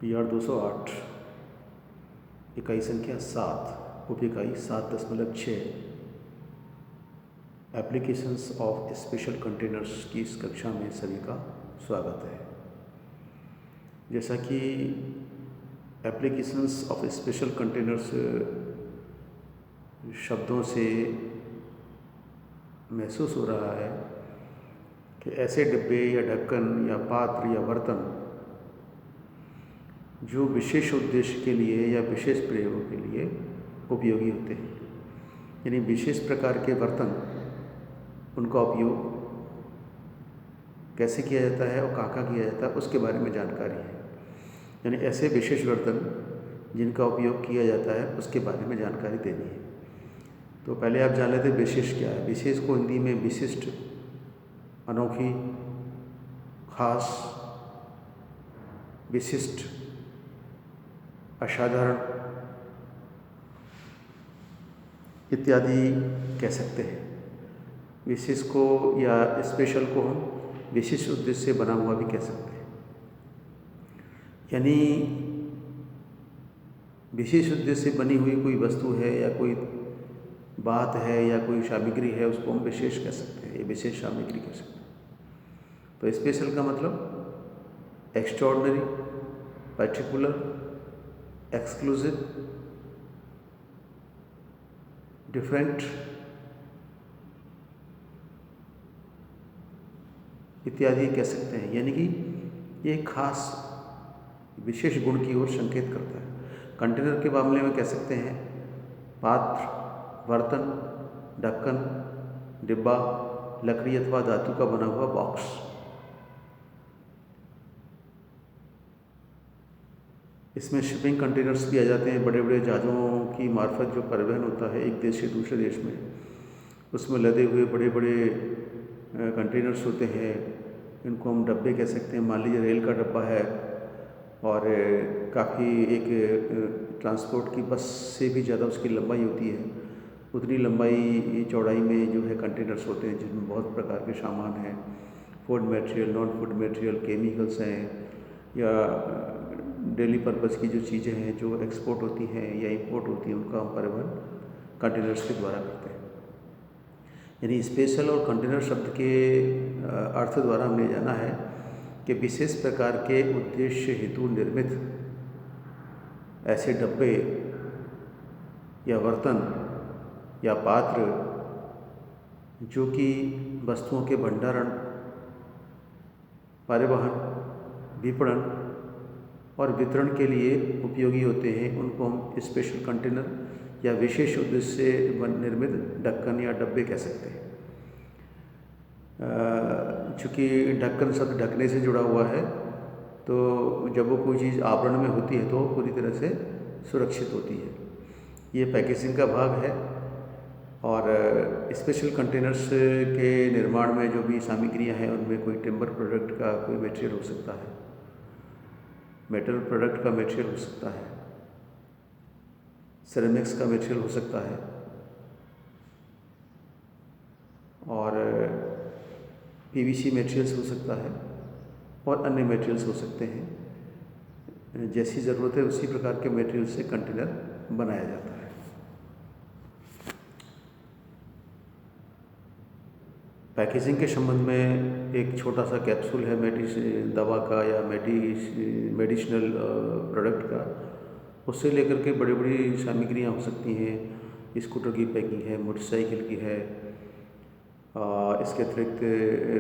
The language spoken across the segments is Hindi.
PR 208 इकाई संख्या 7 उप इकाई 7.6 एप्लीकेशंस ऑफ स्पेशल कंटेनर्स की इस कक्षा में सभी का स्वागत है। जैसा कि एप्लीकेशंस ऑफ स्पेशल कंटेनर्स शब्दों से महसूस हो रहा है कि ऐसे डिब्बे या ढक्कन या पात्र या बर्तन जो विशेष उद्देश्य के लिए या विशेष प्रयोगों के लिए उपयोगी होते हैं, यानी विशेष प्रकार के बर्तन, उनका उपयोग कैसे किया जाता है और कहाँ किया जाता है उसके बारे में जानकारी है। यानी ऐसे विशेष बर्तन जिनका उपयोग किया जाता है उसके बारे में जानकारी देनी है। तो पहले आप जान लेते विशेष क्या है। विशेष को हिंदी में विशिष्ट, अनोखी, खास, विशिष्ट, असाधारण इत्यादि कह सकते हैं। विशेष को या स्पेशल को हम विशिष्ट उद्देश्य से बना हुआ भी कह सकते हैं। यानी विशेष उद्देश्य से बनी हुई कोई वस्तु है या कोई बात है या कोई सामग्री है, उसको हम विशेष कह सकते हैं, ये विशेष सामग्री कह सकते हैं। तो स्पेशल का मतलब एक्स्ट्राऑर्डिनरी, पर्टिकुलर, एक्सक्लूसिव, डिफरेंट इत्यादि कह सकते हैं। यानी कि ये खास विशेष गुण की ओर संकेत करता है। कंटेनर के मामले में कह सकते हैं पात्र, बर्तन, ढक्कन, डिब्बा, लकड़ी अथवा धातु का बना हुआ बॉक्स। इसमें शिपिंग कंटेनर्स भी आ जाते हैं। बड़े बड़े जहाज़ों की मार्फत जो परिवहन होता है एक देश से दूसरे देश में, उसमें लदे हुए बड़े बड़े कंटेनर्स होते हैं। इनको हम डब्बे कह सकते हैं। मान लीजिए रेल का डब्बा है और काफ़ी एक ट्रांसपोर्ट की बस से भी ज़्यादा उसकी लंबाई होती है। उतनी लंबाई चौड़ाई में जो है कंटेनर्स होते हैं जिसमें बहुत प्रकार के सामान हैं। Food material, non food material, chemicals हैं या डेली पर्पज़ की जो चीज़ें हैं जो एक्सपोर्ट होती हैं या इंपोर्ट होती हैं, उनका हम परिवहन कंटेनर्स के द्वारा करते हैं। यानी स्पेशल और कंटेनर शब्द के अर्थ द्वारा हमने जाना है कि विशेष प्रकार के उद्देश्य हेतु निर्मित ऐसे डब्बे या बर्तन या पात्र जो कि वस्तुओं के भंडारण, परिवहन, विपणन और वितरण के लिए उपयोगी होते हैं, उनको हम स्पेशल कंटेनर या विशेष उद्देश्य से निर्मित ढक्कन या डब्बे कह सकते हैं। चूँकि ढक्कन शब्द ढकने से जुड़ा हुआ है, तो जब वो कोई चीज़ आवरण में होती है तो पूरी तरह से सुरक्षित होती है। ये पैकेजिंग का भाग है। और स्पेशल कंटेनर्स के निर्माण में जो भी सामग्रियाँ हैं उनमें कोई टिम्बर प्रोडक्ट का कोई मटेरियल हो सकता है, मेटल प्रोडक्ट का मटेरियल हो सकता है, सिरेमिक्स का मटेरियल हो सकता है और PVC मटेरियल्स हो सकता है और अन्य मटेरियल्स हो सकते हैं। जैसी ज़रूरत है उसी प्रकार के मटेरियल से कंटेनर बनाया जाता है। पैकेजिंग के संबंध में एक छोटा सा कैप्सूल है दवा का या मेडिसिनल प्रोडक्ट का, उससे लेकर के बड़ी बड़ी सामग्रियाँ हो सकती हैं। स्कूटर की पैकिंग है, मोटरसाइकिल की है, इसके अतिरिक्त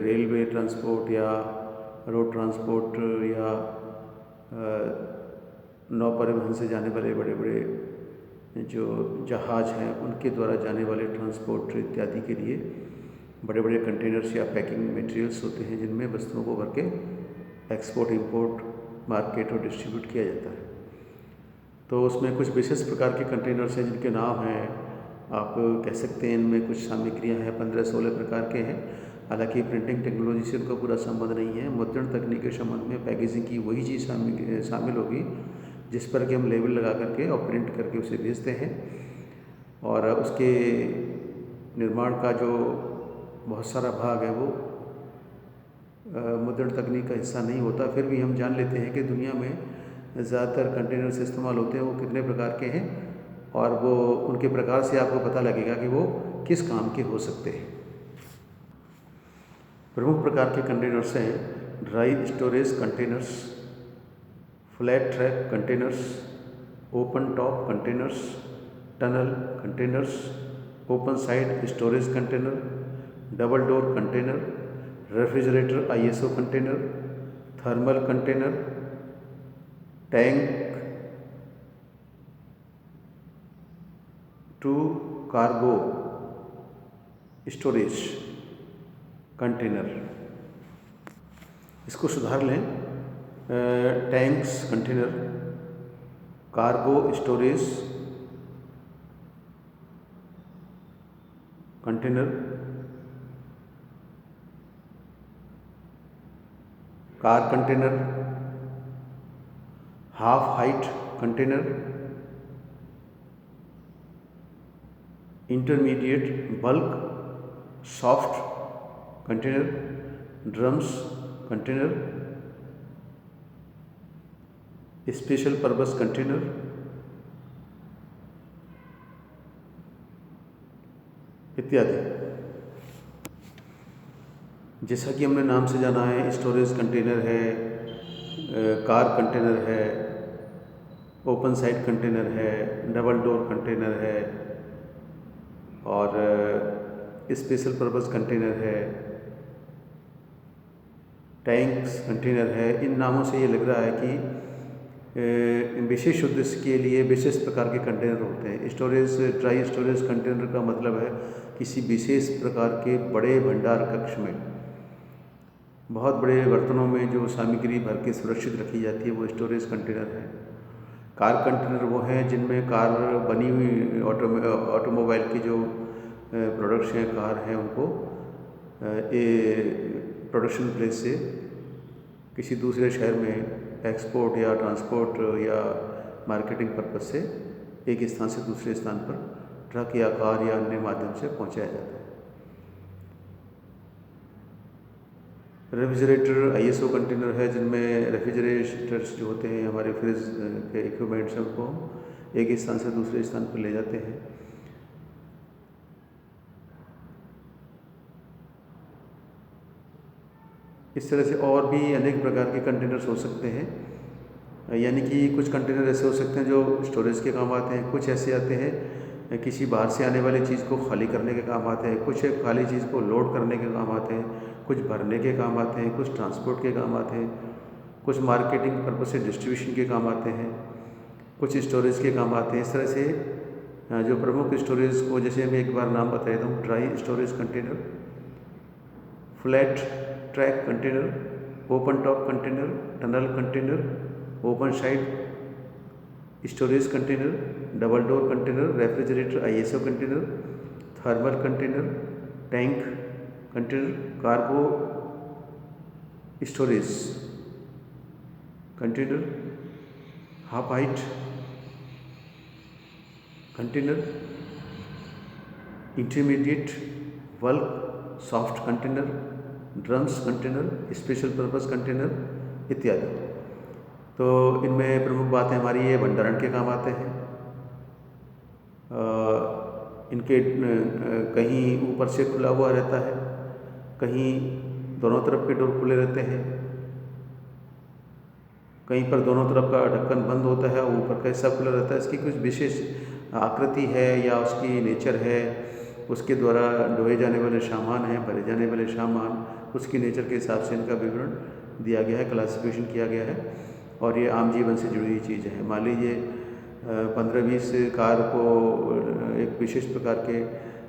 रेलवे ट्रांसपोर्ट या रोड ट्रांसपोर्ट या नौ परिवहन से जाने वाले बड़े बड़े जो जहाज़ हैं उनके द्वारा जाने वाले ट्रांसपोर्ट इत्यादि के लिए बड़े बड़े कंटेनर्स या पैकिंग मटेरियल्स होते हैं जिनमें वस्तुओं को भर के एक्सपोर्ट, इंपोर्ट, मार्केट और डिस्ट्रीब्यूट किया जाता है। तो उसमें कुछ विशेष प्रकार के कंटेनर्स हैं जिनके नाम हैं, आप कह सकते हैं इनमें कुछ सामग्रियां हैं 15-16 प्रकार के हैं। हालांकि प्रिंटिंग टेक्नोलॉजी से उनका पूरा संबंध नहीं है। मुद्रण तकनीक के संबंध में पैकेजिंग की वही चीज़ शामिल होगी जिस पर कि हम लेबल लगा करके और प्रिंट करके उसे भेजते हैं। और उसके निर्माण का जो बहुत सारा भाग है वो मुद्रण तकनीक का हिस्सा नहीं होता। फिर भी हम जान लेते हैं कि दुनिया में ज़्यादातर कंटेनर्स इस्तेमाल होते हैं वो कितने प्रकार के हैं, और वो उनके प्रकार से आपको पता लगेगा कि वो किस काम के हो सकते हैं। प्रमुख प्रकार के कंटेनर्स हैं dry storage containers, flat track containers, open top containers, tunnel containers, open side storage container, double door container, refrigerator ISO container, thermal container, tank to cargo storage container. इसको सुधार लें, tanks container, cargo storage container, car container, half height container, intermediate bulk soft container, drums container, special purpose container, इत्यादि। जैसा कि हमने नाम से जाना है, स्टोरेज कंटेनर है, कार कंटेनर है, ओपन साइड कंटेनर है, डबल डोर कंटेनर है और स्पेशल पर्पस कंटेनर है, टैंक्स कंटेनर है। इन नामों से ये लग रहा है कि विशेष उद्देश्य के लिए विशेष प्रकार के कंटेनर होते हैं। स्टोरेज, ड्राई स्टोरेज कंटेनर का मतलब है किसी विशेष प्रकार के बड़े भंडार कक्ष में बहुत बड़े बर्तनों में जो सामग्री भर के सुरक्षित रखी जाती है वो स्टोरेज कंटेनर है। कार कंटेनर वो हैं जिनमें कार बनी हुई ऑटोमोबाइल की जो प्रोडक्ट्स हैं, कार हैं, उनको प्रोडक्शन प्लेस से किसी दूसरे शहर में एक्सपोर्ट या ट्रांसपोर्ट या मार्केटिंग पर्पस से एक स्थान से दूसरे स्थान पर ट्रक या कार या अन्य माध्यम से पहुंचाया जाता है। रेफ्रिजरेटर ISO कंटेनर है जिनमें रेफ्रिजरेटर्स जो होते हैं, हमारे फ्रिज के इक्विपमेंट्स हैं, उनको हम एक स्थान से दूसरे स्थान पर ले जाते हैं। इस तरह से और भी अनेक प्रकार के कंटेनर्स हो सकते हैं, यानी कि कुछ कंटेनर ऐसे हो सकते हैं जो स्टोरेज के काम आते हैं, कुछ ऐसे आते हैं किसी बाहर से आने वाली चीज़ को खाली करने के काम आते हैं, कुछ खाली चीज़ को लोड करने के काम आते हैं, कुछ भरने के काम आते हैं, कुछ ट्रांसपोर्ट के काम आते हैं, कुछ मार्केटिंग पर्पस से डिस्ट्रीब्यूशन के काम आते हैं, कुछ स्टोरेज के काम आते हैं। इस तरह से जो प्रमुख स्टोरेज को, जैसे मैं एक बार नाम बता देता हूँ, dry storage container, flat track container, open top container, tunnel container, open side storage container, double door container, refrigerator ISO container, thermal container, tank container, cargo storage container, half height container, intermediate bulk soft container, drums container, special purpose container इत्यादि। तो इनमें प्रमुख बातें हमारी ये भंडारण के काम आते हैं। इनके कहीं ऊपर से खुला हुआ रहता है, कहीं दोनों तरफ के डोर खुले रहते हैं, कहीं पर दोनों तरफ का ढक्कन बंद होता है और ऊपर का हिस्सा खुला रहता है। इसकी कुछ विशेष आकृति है या उसकी नेचर है, उसके द्वारा ढोए जाने वाले सामान हैं, भरे जाने वाले सामान, उसकी नेचर के हिसाब से इनका विवरण दिया गया है, क्लासिफिकेशन किया गया है और ये आम जीवन से जुड़ी हुई चीज़ है। मान लीजिए 15-20 कार को एक विशेष प्रकार के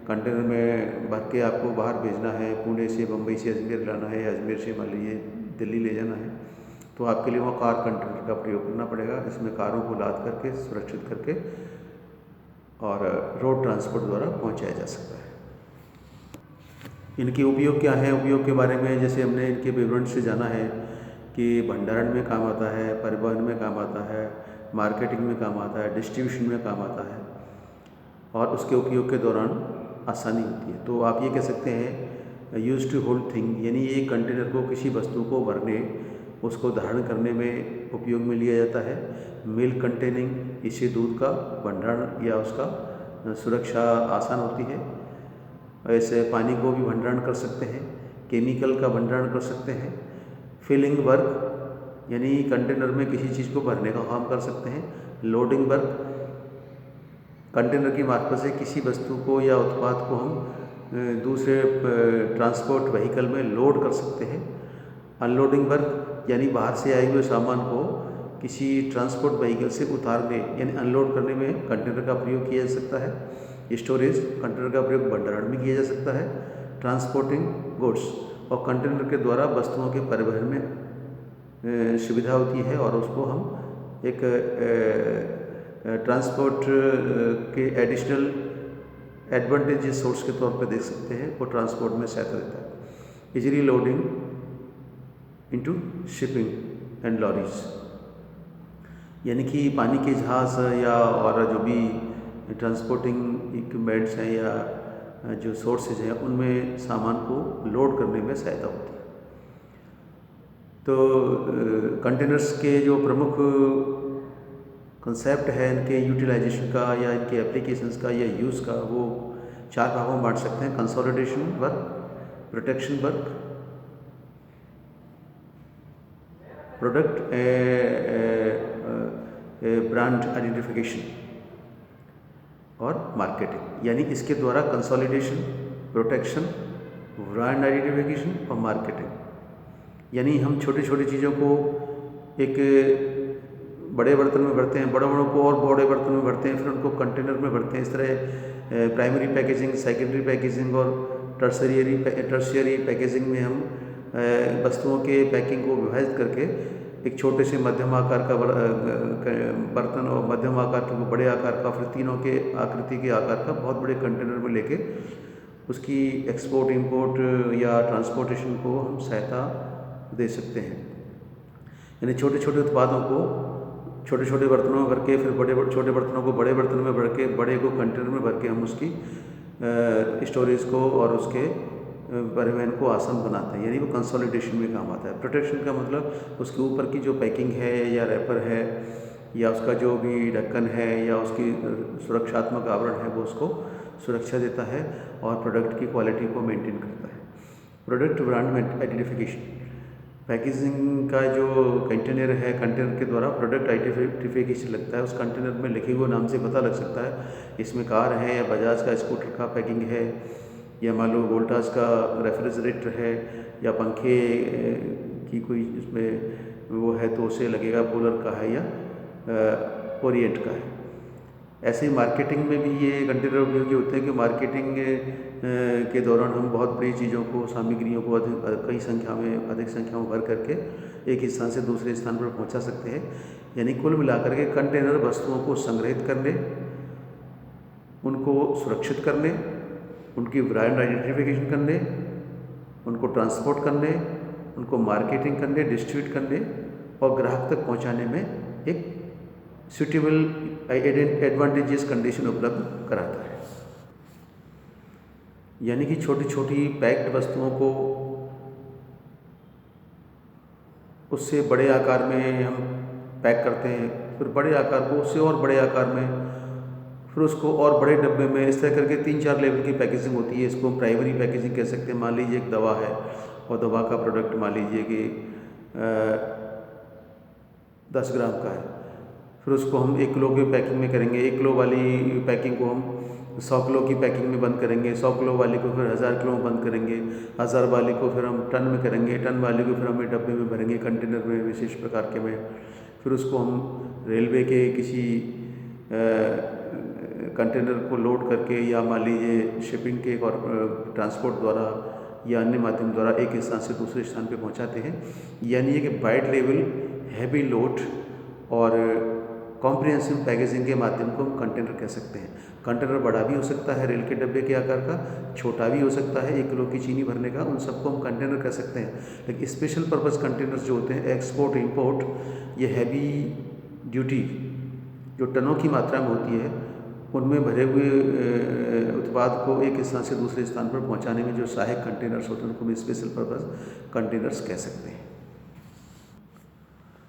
कंटेनर में भर के आपको बाहर भेजना है, पुणे से, बम्बई से अजमेर लाना है या अजमेर से मान लीजिए दिल्ली ले जाना है, तो आपके लिए वहाँ कार कंटेनर का प्रयोग करना पड़ेगा। इसमें कारों को लाद करके सुरक्षित करके और रोड ट्रांसपोर्ट द्वारा पहुँचाया जा सकता है। इनके उपयोग क्या है, उपयोग के बारे में जैसे हमने इनके विवरण से जाना है कि भंडारण में काम आता है, परिवहन में काम आता है, मार्केटिंग में काम आता है, डिस्ट्रीब्यूशन में काम आता है और उसके उपयोग के दौरान आसानी होती है। तो आप ये कह सकते हैं यूज टू होल्ड थिंग, यानी एक कंटेनर को, किसी वस्तु को भरने, उसको धारण करने में उपयोग में लिया जाता है। मिल्क कंटेनिंग, इससे दूध का भंडारण या उसका सुरक्षा आसान होती है। ऐसे पानी को भी भंडारण कर सकते हैं, केमिकल का भंडारण कर सकते हैं। फिलिंग वर्क यानी कंटेनर में किसी चीज़ को भरने का काम कर सकते हैं। लोडिंग वर्क, कंटेनर की मार्फत से किसी वस्तु को या उत्पाद को हम दूसरे ट्रांसपोर्ट व्हीकल में लोड कर सकते हैं। अनलोडिंग वर्क यानी बाहर से आए हुए सामान को किसी ट्रांसपोर्ट व्हीकल से उतारने यानी अनलोड करने में कंटेनर का प्रयोग किया जा सकता है। स्टोरेज, कंटेनर का प्रयोग भंडारण में किया जा सकता है। ट्रांसपोर्टिंग गुड्स, और कंटेनर के द्वारा वस्तुओं के परिवहन में सुविधा होती है और उसको हम एक ट्रांसपोर्ट के एडिशनल एडवांटेजेस सोर्स के तौर पर देख सकते हैं। वो ट्रांसपोर्ट में सहायता देता है। Easily loading into shipping and lorries, यानी कि पानी के जहाज़ या और जो भी ट्रांसपोर्टिंग इक्विपमेंट्स हैं या जो सोर्सेज हैं उनमें सामान को लोड करने में सहायता होती है। तो कंटेनर्स के जो प्रमुख कंसेप्ट है इनके यूटिलाइजेशन का या इनके एप्लीकेशंस का या यूज़ का, वो 4 भागों में बांट सकते हैं। Consolidation work, protection work, product brand identification और मार्केटिंग। यानी इसके द्वारा कंसोलिडेशन, प्रोटेक्शन, ब्रांड आइडेंटिफिकेशन और मार्केटिंग, यानी हम छोटी छोटी चीज़ों को एक बड़े बर्तन में भरते हैं, बड़ों को और बड़े बर्तन में भरते हैं, फिर उनको कंटेनर में भरते हैं। इस तरह प्राइमरी पैकेजिंग, सेकेंडरी पैकेजिंग और टर्शियरी पैकेजिंग में हम वस्तुओं के पैकिंग को विभाजित करके एक छोटे से मध्यम आकार का बर्तन और मध्यम आकार के बड़े आकार का, फिर तीनों के आकृति के आकार का बहुत बड़े कंटेनर में लेके उसकी एक्सपोर्ट इंपोर्ट या ट्रांसपोर्टेशन को हम सहायता दे सकते हैं। यानी छोटे छोटे उत्पादों को छोटे छोटे बर्तनों में भर के, फिर छोटे बर्तनों को बड़े बर्तन में भर के, बड़े को कंटेनर में भर के हम उसकी स्टोरेज को और उसके परिवहन को आसान बनाते हैं। यानी वो कंसोलिडेशन में काम आता है। प्रोटेक्शन का मतलब उसके ऊपर की जो पैकिंग है या रैपर है या उसका जो भी ढक्कन है या उसकी सुरक्षात्मक आवरण है वो उसको सुरक्षा देता है और प्रोडक्ट की क्वालिटी को मेंटेन करता है। प्रोडक्ट ब्रांड आइडेंटिफिकेशन, पैकेजिंग का जो कंटेनर है, कंटेनर के द्वारा प्रोडक्ट आइडेंटिफिकेशन लगता है। उस कंटेनर में लिखे हुए नाम से पता लग सकता है इसमें कार है या बजाज का स्कूटर का पैकिंग है या मान लो वोल्टास का रेफ्रिजरेटर है या पंखे की कोई इसमें वो है तो उसे लगेगा कूलर का है या ओरिएंट का है। ऐसे ही मार्केटिंग में भी ये कंटेनर उपयोगी होते हैं कि मार्केटिंग के दौरान हम बहुत बड़ी चीज़ों को, सामग्रियों को अधिक संख्या में भर करके एक स्थान से दूसरे स्थान पर पहुंचा सकते हैं। यानी कुल मिलाकर के कंटेनर वस्तुओं को संग्रहित करने, उनको सुरक्षित करने, उनकी ब्रांड आइडेंटिफिकेशन करने, उनको ट्रांसपोर्ट करने, उनको मार्केटिंग करने, डिस्ट्रीब्यूट करने और ग्राहक तक पहुंचाने में एक सूटेबल एडवांटेजेस कंडीशन उपलब्ध कराता है। यानी कि छोटी छोटी पैक्ड वस्तुओं को उससे बड़े आकार में हम पैक करते हैं, फिर बड़े आकार को उससे और बड़े आकार में, फिर उसको और बड़े डब्बे में, इस तरह करके 3-4 लेवल की पैकेजिंग होती है। इसको हम प्राइमरी पैकेजिंग कह सकते हैं। मान लीजिए एक दवा है और दवा का प्रोडक्ट मान लीजिए कि 10 ग्राम का है, फिर उसको हम 1 किलो की पैकिंग में करेंगे। 1 किलो वाली पैकिंग को हम 100 किलो की पैकिंग में बंद करेंगे। 100 किलो वाली को फिर 1000 किलो में बंद करेंगे। 1000 वाली को फिर हम टन में करेंगे। टन वाली को फिर हम डब्बे में भरेंगे, कंटेनर में विशेष प्रकार के में। फिर उसको हम रेलवे के किसी कंटेनर को लोड करके या मान लीजिए शिपिंग के और ट्रांसपोर्ट द्वारा या अन्य माध्यम द्वारा एक स्थान से दूसरे स्थान पे पहुंचाते हैं। यानी ये कि वाइड लेवल, हैवी लोड और कॉम्प्रिहेंसिव पैकेजिंग के माध्यम को हम कंटेनर कह सकते हैं। कंटेनर बड़ा भी हो सकता है, रेल के डब्बे के आकार का, छोटा भी हो सकता है 1 किलो की चीनी भरने का, उन सबको हम कंटेनर कह सकते हैं। लेकिन स्पेशल पर्पस कंटेनर्स जो होते हैं, एक्सपोर्ट इंपोर्ट, ये हैवी ड्यूटी जो टनों की मात्रा में होती है, उनमें भरे हुए उत्पाद को एक स्थान से दूसरे स्थान पर पहुंचाने में जो सहायक कंटेनर्स होते हैं उनको हम स्पेशल पर्पस कंटेनर्स कह सकते हैं।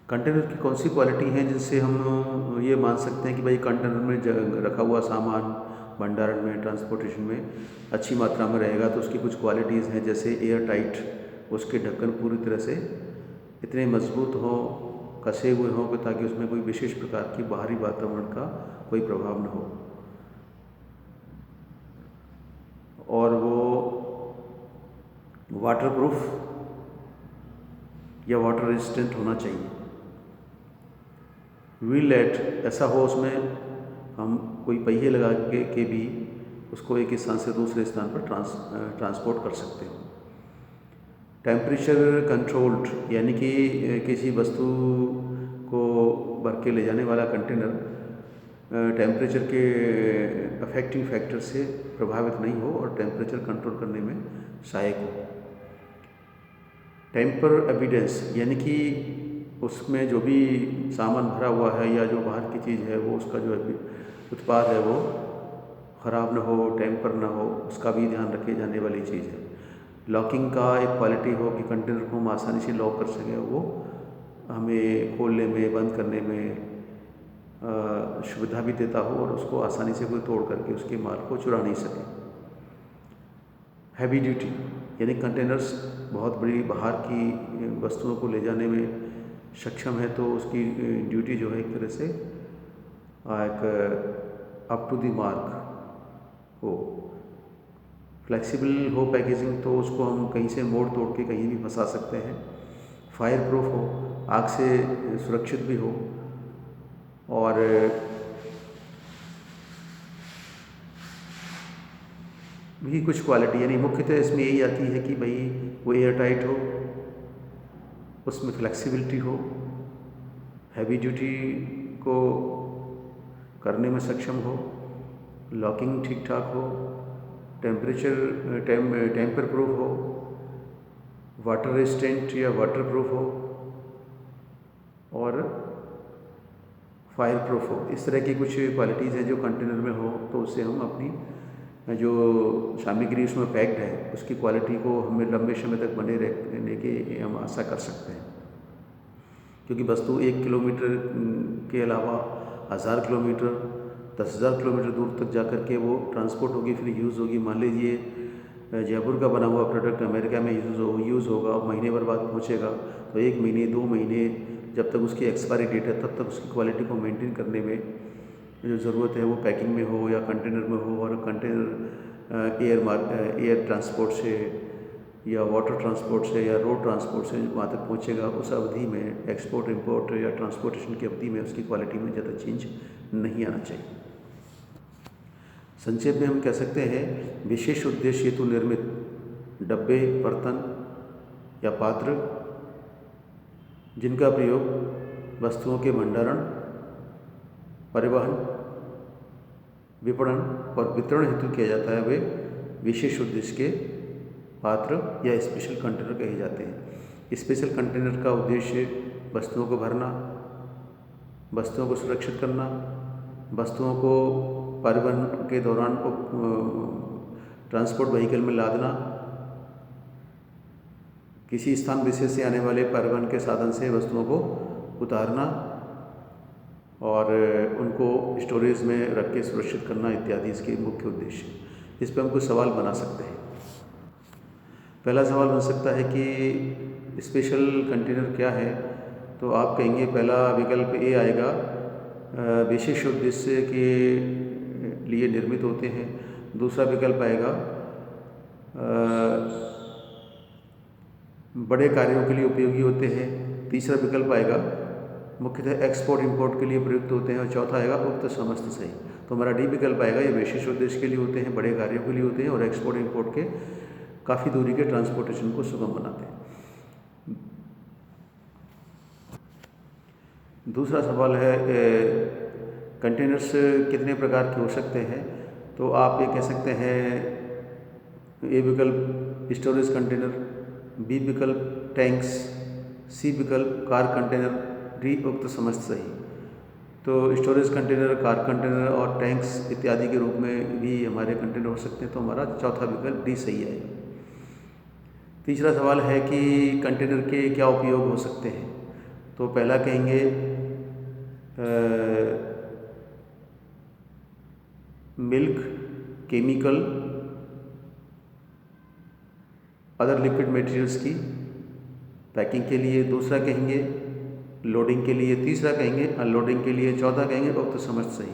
कंटेनर की कौन सी क्वालिटी हैं जिनसे हम ये मान सकते हैं कि भाई कंटेनर में रखा हुआ सामान भंडारण में, ट्रांसपोर्टेशन में अच्छी मात्रा में रहेगा। तो उसकी कुछ क्वालिटीज़ हैं, जैसे एयर टाइट, उसके ढक्कन पूरी तरह से इतने मजबूत हों, कसे हुए हों कि ताकि उसमें कोई विशेष प्रकार की बाहरी वातावरण का कोई प्रभाव न हो, और वो वाटरप्रूफ या वाटर रेजिस्टेंट होना चाहिए। व्हील लेट ऐसा हो उसमें हम कोई पहिए लगा के भी उसको एक स्थान से दूसरे स्थान पर ट्रांसपोर्ट कर सकते हो। टेम्परेचर कंट्रोल्ड, यानी कि किसी वस्तु को भर के ले जाने वाला कंटेनर टेम्परेचर के अफेक्टिंग फैक्टर से प्रभावित नहीं हो और टेम्परेचर कंट्रोल करने में सहायक हो। टेम्पर एविडेंस, यानी कि उसमें जो भी सामान भरा हुआ है या जो बाहर की चीज़ है वो उसका जो उत्पाद है वो ख़राब ना हो, टेम्पर ना हो, उसका भी ध्यान रखे जाने वाली चीज़ है। लॉकिंग का एक क्वालिटी हो कि कंटेनर को हम आसानी से लॉक कर सकें, वो हमें खोलने में, बंद करने में सुविधा भी देता हो और उसको आसानी से कोई तोड़ करके उसके माल को चुरा नहीं सके। हैवी ड्यूटी, यानी कंटेनर्स बहुत बड़ी बाहर की वस्तुओं को ले जाने में सक्षम है, तो उसकी ड्यूटी जो है एक तरह से एक अप टू द मार्क हो। फ्लेक्सिबल हो पैकेजिंग, तो उसको हम कहीं से मोड़ तोड़ के कहीं भी फंसा सकते हैं। फायर प्रूफ हो, आग से सुरक्षित भी हो, और भी कुछ क्वालिटी, यानी मुख्यतः इसमें यही आती है कि भाई वो एयर टाइट हो, उसमें फ्लेक्सिबिलिटी हो, हैवी ड्यूटी को करने में सक्षम हो, लॉकिंग ठीक ठाक हो, टेम्पर प्रूफ हो, वाटर रेजिस्टेंट या वाटर प्रूफ हो, और फायर प्रूफ हो। इस तरह की कुछ क्वालिटीज़ हैं जो कंटेनर में हो, तो उससे हम अपनी जो सामग्री उसमें पैक्ड है उसकी क्वालिटी को हमें लंबे समय तक बने रहने की हम आशा कर सकते हैं। क्योंकि वस्तु 1 किलोमीटर के अलावा 1000 किलोमीटर, 10,000 किलोमीटर दूर तक जाकर के वो ट्रांसपोर्ट होगी, फिर यूज़ होगी। मान लीजिए जयपुर का बना हुआ प्रोडक्ट अमेरिका में यूज़ होगा, महीने भर बाद पहुँचेगा, तो 1 महीने 2 महीने जब तक उसकी एक्सपायरी डेट है तब तक उसकी क्वालिटी को मेंटेन करने में जो ज़रूरत है वो पैकिंग में हो या कंटेनर में हो, और कंटेनर एयर ट्रांसपोर्ट से या वाटर ट्रांसपोर्ट से या रोड ट्रांसपोर्ट से वहाँ तक पहुँचेगा, उस अवधि में एक्सपोर्ट इंपोर्ट या ट्रांसपोर्टेशन की अवधि में उसकी क्वालिटी में ज़्यादा चेंज नहीं आना चाहिए। संक्षेप में हम कह सकते हैं, विशेष उद्देश्य हेतु निर्मित डब्बे, बर्तन या पात्र जिनका प्रयोग वस्तुओं के भंडारण, परिवहन, विपणन और वितरण हेतु किया जाता है, वे विशेष उद्देश्य के पात्र या स्पेशल कंटेनर कहे जाते हैं। स्पेशल कंटेनर का उद्देश्य वस्तुओं को भरना, वस्तुओं को सुरक्षित करना, वस्तुओं को परिवहन के दौरान ट्रांसपोर्ट व्हीकल में लादना, किसी स्थान विशेष से आने वाले परिवहन के साधन से वस्तुओं को उतारना और उनको स्टोरेज में रख के सुरक्षित करना इत्यादि इसके मुख्य उद्देश्य। इस पर हम कुछ सवाल बना सकते हैं। पहला सवाल बन सकता है कि स्पेशल कंटेनर क्या है, तो आप कहेंगे पहला विकल्प ए आएगा, विशेष उद्देश्य के लिए निर्मित होते हैं। दूसरा विकल्प आएगा बड़े कार्यों के लिए उपयोगी होते हैं। तीसरा विकल्प आएगा मुख्यतः एक्सपोर्ट इंपोर्ट के लिए प्रयुक्त होते हैं, और चौथा आएगा उक्त समस्त सही। तो हमारा डी विकल्प आएगा, ये विशेष उद्देश्य के लिए होते हैं, बड़े कार्यों के लिए होते हैं और एक्सपोर्ट इंपोर्ट के काफ़ी दूरी के ट्रांसपोर्टेशन को सुगम बनाते हैं। दूसरा सवाल है कंटेनर्स कितने प्रकार के हो सकते हैं, तो आप ये कह सकते हैं ए विकल्प स्टोरेज कंटेनर, बी विकल्प टैंक्स, सी विकल्प कार कंटेनर, डी उक्त समस्त सही। तो स्टोरेज कंटेनर, कार कंटेनर और टैंक्स इत्यादि के रूप में भी हमारे कंटेनर हो सकते हैं, तो हमारा चौथा विकल्प डी सही है। तीसरा सवाल है कि कंटेनर के क्या उपयोग हो सकते हैं, तो पहला कहेंगे milk, chemical, other liquid materials की पैकिंग के लिए। दूसरा कहेंगे लोडिंग के लिए। तीसरा कहेंगे अनलोडिंग के लिए। चौथा कहेंगे वक्त समझ सही।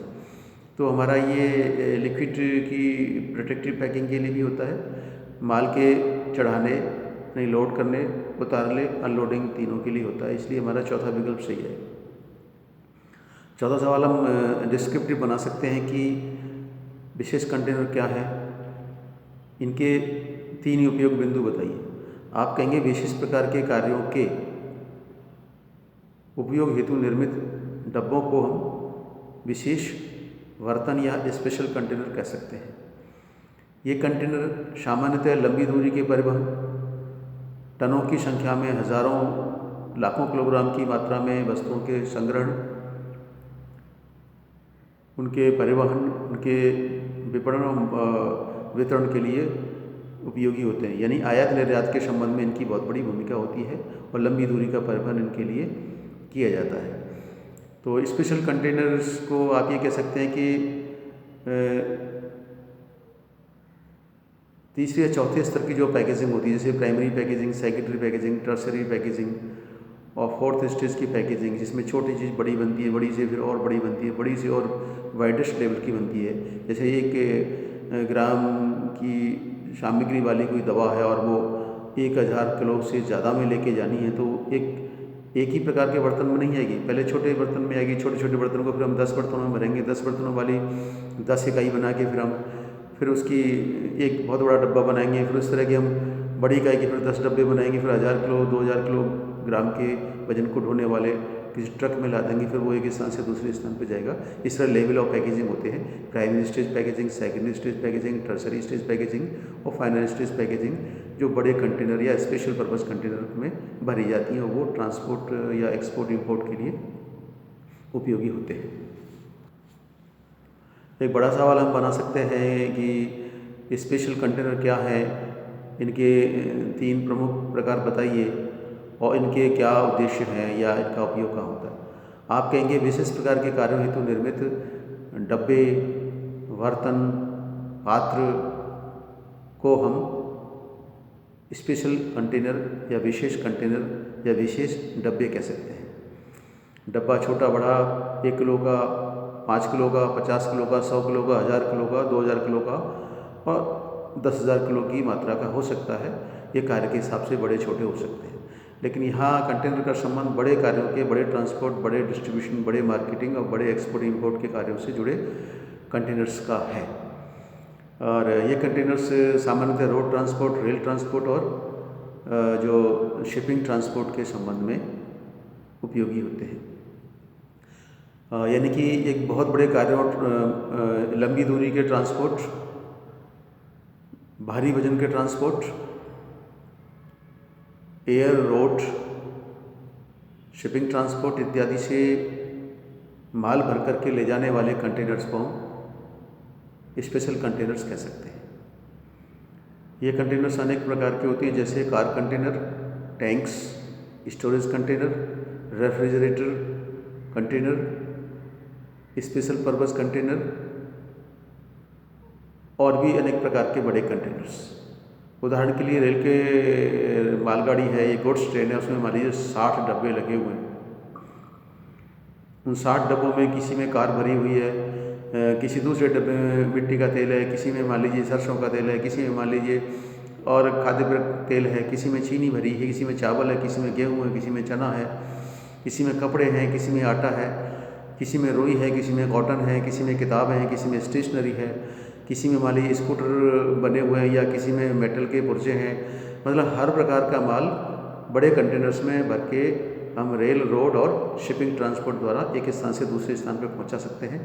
तो हमारा ये लिक्विड की प्रोटेक्टिव पैकिंग के लिए भी होता है, माल के चढ़ाने, नहीं लोड करने, उतारने, अनलोडिंग तीनों के लिए होता है, इसलिए हमारा चौथा विकल्प सही है। चौथा सवाल हम डिस्क्रिप्टिव बना सकते हैं कि विशेष कंटेनर क्या है, इनके 3 उपयोग बिंदु बताइए। आप कहेंगे विशेष प्रकार के कार्यों के उपयोग हेतु निर्मित डब्बों को हम विशेष वर्तन या स्पेशल कंटेनर कह सकते हैं। ये कंटेनर सामान्यतः लंबी दूरी के परिवहन, टनों की संख्या में हजारों लाखों किलोग्राम की मात्रा में वस्तुओं के संग्रहण, उनके परिवहन, उनके विपणन वितरण के लिए उपयोगी होते हैं। यानी आयात निर्यात के संबंध में इनकी बहुत बड़ी भूमिका होती है और लंबी दूरी का परिवहन इनके लिए किया जाता है। तो स्पेशल कंटेनर्स को आप ये कह सकते हैं कि तीसरे या चौथे स्तर की जो पैकेजिंग होती है, जैसे primary packaging, secondary packaging, tertiary packaging और फोर्थ स्टेज की पैकेजिंग, जिसमें छोटी चीज़ बड़ी बनती है, बड़ी से फिर और बड़ी बनती है, बड़ी से और वाइडेस्ट लेवल की बनती है। जैसे 1 ग्राम की सामग्री वाली कोई दवा है और वो 1000 किलो से ज़्यादा में लेके जानी है, तो एक ही प्रकार के बर्तन में नहीं आएगी, पहले छोटे बर्तन में आएगी। छोटे छोटे बर्तन को फिर हम 10 बर्तनों में भरेंगे, 10 बर्तनों वाली 10 इकाई बना के फिर उसकी एक बहुत बड़ा डब्बा बनाएंगे। फिर उस तरह की हम बड़ी इकाई के फिर 10 डब्बे बनाएंगे। फिर 1000 किलो 2000 किलोग्राम के वजन को ढोने वाले किसी ट्रक में ला देंगे, फिर वो एक स्थान से दूसरे स्थान पर जाएगा। इस तरह लेवल ऑफ पैकेजिंग होते हैं, primary stage packaging, secondary stage packaging, tertiary stage packaging और फाइनल स्टेज पैकेजिंग, जो बड़े कंटेनर या स्पेशल पर्पस कंटेनर में भरी जाती हैं और वो ट्रांसपोर्ट या एक्सपोर्ट इंपोर्ट के लिए उपयोगी होते हैं। एक बड़ा सवाल हम बना सकते हैं कि स्पेशल कंटेनर क्या है, इनके 3 प्रमुख प्रकार बताइए और इनके क्या उद्देश्य हैं या इनका उपयोग कहाँ होता है। आप कहेंगे विशेष प्रकार के कार्यों हेतु निर्मित डब्बे, बर्तन, पात्र को हम स्पेशल कंटेनर या विशेष कंटेनर या विशेष डब्बे कह सकते हैं। डब्बा छोटा बड़ा 1 किलो का, 5 किलो का, 50 किलो का, 100 किलो का, 1000 किलो का, 2000 किलो का और 10,000 किलो की मात्रा का हो सकता है। ये कार्य के हिसाब से बड़े छोटे हो सकते हैं, लेकिन यहाँ कंटेनर का संबंध बड़े कार्यों के, बड़े ट्रांसपोर्ट, बड़े डिस्ट्रीब्यूशन, बड़े मार्केटिंग और बड़े एक्सपोर्ट इंपोर्ट के कार्यों से जुड़े कंटेनर्स का है। और ये कंटेनर्स सामान्यतः रोड ट्रांसपोर्ट, रेल ट्रांसपोर्ट और जो शिपिंग ट्रांसपोर्ट के संबंध में उपयोगी होते हैं। यानी कि एक बहुत बड़े कार्यों, लंबी दूरी के ट्रांसपोर्ट, भारी वजन के transport, air, road, shipping transport इत्यादि से माल भर करके ले जाने वाले कंटेनर्स को हम स्पेशल कंटेनर्स कह सकते हैं। ये कंटेनर्स अनेक प्रकार के होते हैं, जैसे car container, tanks, storage container, refrigerator container, special purpose container और भी अनेक प्रकार के बड़े कंटेनर्स। उदाहरण के लिए रेल के मालगाड़ी है, एक गुड्स ट्रेन है, उसमें मान लीजिए 60 डब्बे लगे हुए हैं। उन 60 डब्बों में किसी में कार भरी हुई है, किसी दूसरे डब्बे में मिट्टी का तेल है, किसी में मान लीजिए सरसों का तेल है, किसी में मान लीजिए और खाद्य तेल है, किसी में चीनी भरी है, किसी में चावल है, किसी में गेहूँ है, किसी में चना है, किसी में कपड़े हैं, किसी में आटा है, किसी में रुई है, किसी में कॉटन है, किसी में किताब है, किसी में स्टेशनरी है, किसी में मान लीजिए स्कूटर बने हुए हैं या किसी में मेटल के पुर्जे हैं। मतलब हर प्रकार का माल बड़े कंटेनर्स में भर के हम रेल, रोड और शिपिंग ट्रांसपोर्ट द्वारा एक स्थान से दूसरे स्थान पर पहुंचा सकते हैं।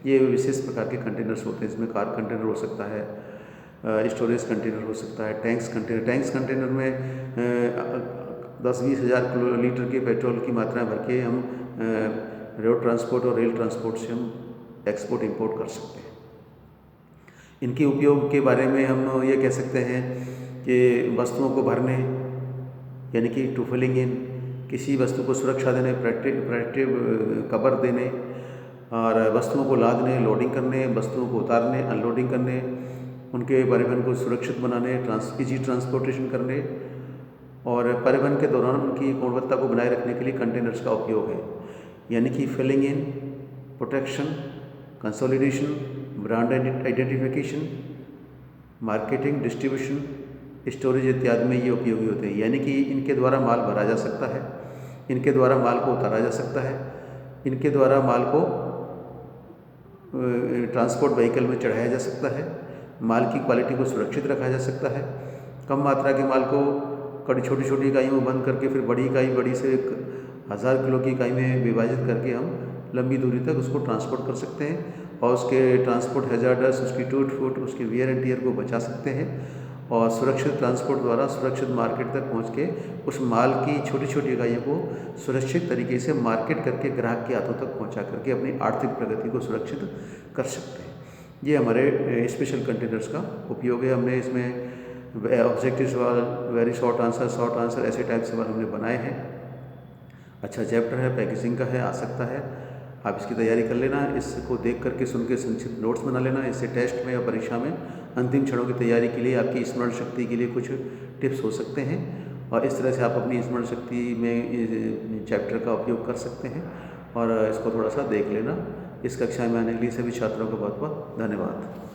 ये विशेष प्रकार के कंटेनर्स होते हैं। इसमें कार कंटेनर हो सकता है, स्टोरेज कंटेनर हो सकता है, टैंक्स कंटेनर में 10-20 हज़ार लीटर के पेट्रोल की मात्रा भर के हम रोड ट्रांसपोर्ट और रेल ट्रांसपोर्ट से हम एक्सपोर्ट इंपोर्ट कर सकते हैं। इनके उपयोग के बारे में हम ये कह सकते हैं कि वस्तुओं को भरने यानी कि टू फिलिंग इन, किसी वस्तु को सुरक्षा देने, प्रोटेक्टिव कवर देने और वस्तुओं को लादने, लोडिंग करने, वस्तुओं को उतारने, अनलोडिंग करने, उनके परिवहन को सुरक्षित बनाने, ईजी ट्रांसपोर्टेशन करने और परिवहन के दौरान उनकी गुणवत्ता को बनाए रखने के लिए कंटेनर्स का उपयोग है। यानी कि filling in, protection, consolidation, brand identification, marketing, distribution, storage इत्यादि में ये उपयोगी होते हैं। यानी कि इनके द्वारा माल भरा जा सकता है, इनके द्वारा माल को उतारा जा सकता है, इनके द्वारा माल को ट्रांसपोर्ट व्हीकल में चढ़ाया जा सकता है, माल की क्वालिटी को सुरक्षित रखा जा सकता है। कम मात्रा के माल को छोटी छोटी इकाइयों में बंद करके फिर बड़ी इकाई, बड़ी से 1000 किलो की इकाई में विभाजित करके हम लंबी दूरी तक उसको ट्रांसपोर्ट कर सकते हैं और उसके ट्रांसपोर्ट हैजार्डस, उसकी टूट फूट, उसके वियर एंड टियर को बचा सकते हैं और सुरक्षित ट्रांसपोर्ट द्वारा सुरक्षित मार्केट तक पहुंच के उस माल की छोटी छोटी इकाइयों को सुरक्षित तरीके से मार्केट करके ग्राहक के हाथों तक पहुंचा करके अपनी आर्थिक प्रगति को सुरक्षित कर सकते हैं। ये हमारे स्पेशल कंटेनर्स का उपयोग है। हमने इसमें ऑब्जेक्टिव सवाल, वेरी शॉर्ट आंसर ऐसे टाइप सवाल हमने बनाए हैं। अच्छा चैप्टर है, पैकेजिंग का है, आ सकता है, आप इसकी तैयारी कर लेना। इसको देख करके सुन के संक्षिप्त नोट्स बना लेना। इससे टेस्ट में या परीक्षा में अंतिम क्षणों की तैयारी के लिए आपकी स्मरण शक्ति के लिए कुछ टिप्स हो सकते हैं और इस तरह से आप अपनी स्मरण शक्ति में चैप्टर का उपयोग कर सकते हैं और इसको थोड़ा सा देख लेना। इस कक्षा में आने के लिए सभी छात्रों का बहुत बहुत धन्यवाद।